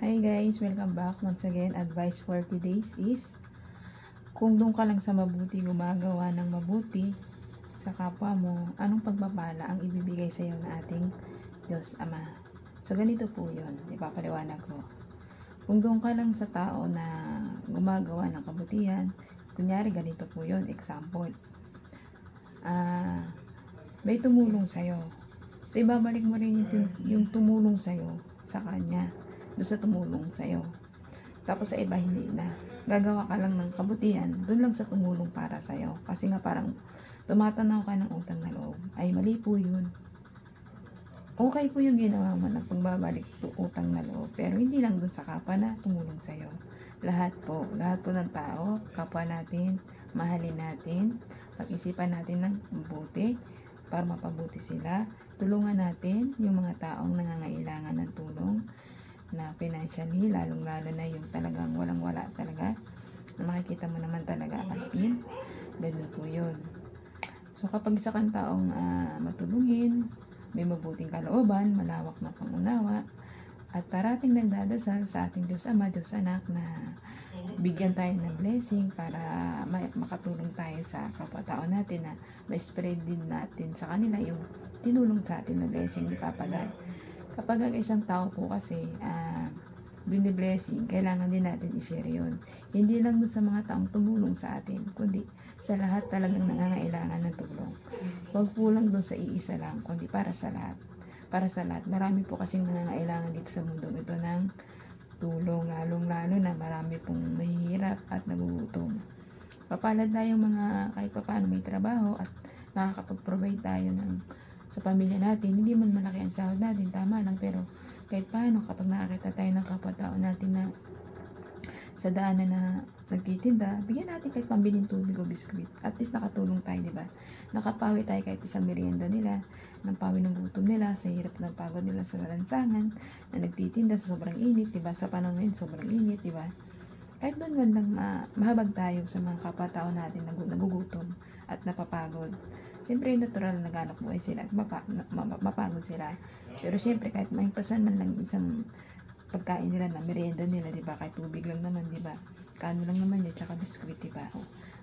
Hi guys, welcome back once again. Advice for today's is kung doon ka lang sa mabuti gumagawa ng mabuti sa kapwa mo, anong pagpapala ang ibibigay sa iyo ng ating Diyos Ama? So ganito po yun, ipapaliwanag ko. Kung doon ka lang sa tao na gumagawa ng kabutihan, kunyari ganito po yun, example, may tumulong sa'yo. So ibabalik mo rin yung tumulong sa'yo sa kanya, doon sa tumulong sa'yo. Tapos sa iba hindi na. Gagawa ka lang ng kabutihan, doon lang sa tumulong para sa'yo. Kasi nga parang tumatanaw ka ng utang na loob. Ay mali po yun. Okay po yung ginawa mo ng pagbabalik utang na loob. Pero hindi lang doon sa kapwa na tumulong sa'yo. Lahat po ng tao, kapwa natin, mahalin natin, pag-isipan natin ng mabuti para mapabuti sila. Tulungan natin yung mga taong nangangailangan ng tulong na financially, lalong-lalo na yung talagang walang-wala talaga. Na makikita mo naman talaga as in. Ganun po yun. So kapag isa kang taong matulungin, may mabuting kalooban, malawak na pangunawa, at parating nagdadasal sa ating Diyos Ama, Diyos Anak na bigyan tayo ng blessing para makatulong tayo sa kapwa-tao natin na ma-spread din natin sa kanila yung tinulong sa atin na blessing ni Papa God. Kapag ang isang tao po kasi bini-blessing, kailangan din natin i-share yun. Hindi lang doon sa mga taong tumulong sa atin, kundi sa lahat talagang nangangailangan ng tulong. Huwag po lang doon sa iisa lang, kundi para sa lahat. Para sa lahat. Marami po kasing nangangailangan dito sa mundo ito ng tulong, lalong-lalo na marami pong mahihirap at nagugutom. Papalad tayong mga kahit pa paano may trabaho at nakakapag-provide tayo sa pamilya natin. Hindi man malaki ang sahod natin, tama lang, pero kahit paano kapag nakakita tayo ng kapwa-tao natin na sa daanan na nagtitinda, bigyan natin kahit pambiling tubig o biskuit. At least nakatulong tayo, di ba? Nakapawi tayo kahit isang merienda nila, ng pawi ng gutom nila, sa hirap ng pagod nila sa lansangan, na nagtitinda sa sobrang init, di ba? Sa panahon ngayon, sobrang init, di ba? Kahit doon man lang mahabag tayo sa mga kapwa-tao natin na nagugutom at napapagod. Siyempre, natural na naghanap buhay sila at mapagod sila. Pero siyempre, kahit maimpasan man lang isang pagkain nila na merienda nila, di ba? Kahit tubig lang naman, di ba? Kano lang naman yun, tsaka biskuit, di ba?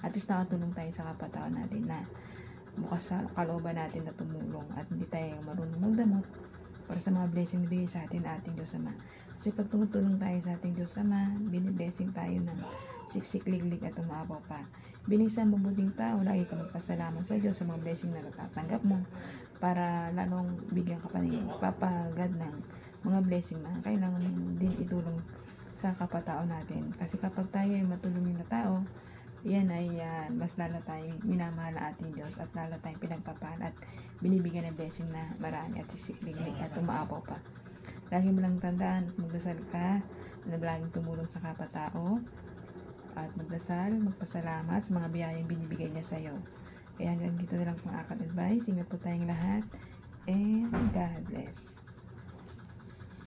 At least nakatulong tayo sa kapwa-tao natin na bukas sa kalooban natin na tumulong at hindi tayo marunong magdamot para sa mga blessing na bigay sa atin ating Diyos Ama. Kasi pag tumutulong tayo sa ating Diyos Ama, biniblessing tayo ng siksik, liglig at umaapaw pa. Bining sa mabuting tao, lagi ka magpasalamat sa Diyos sa mga blessing na natatanggap mo para lalong bigyan ka pa ng papagad ng mga blessing na kailangan din itulong sa kapwa-tao natin. Kasi kapag tayo ay matulungin na tao, yan ay mas lalo tayong minamahal ang ating Diyos at lalo tayong pinagpapahal at binibigyan ng blessing na marami at sisikliglig at umaapaw pa. Lagi mo lang tandaan at magdasal ka na laging tumulong sa kapwa-tao at magdasal, magpasalamat sa mga biyayang binibigay niya sa iyo. Kaya hanggang dito na lang pang aking advice. Ingat po tayong lahat and God bless.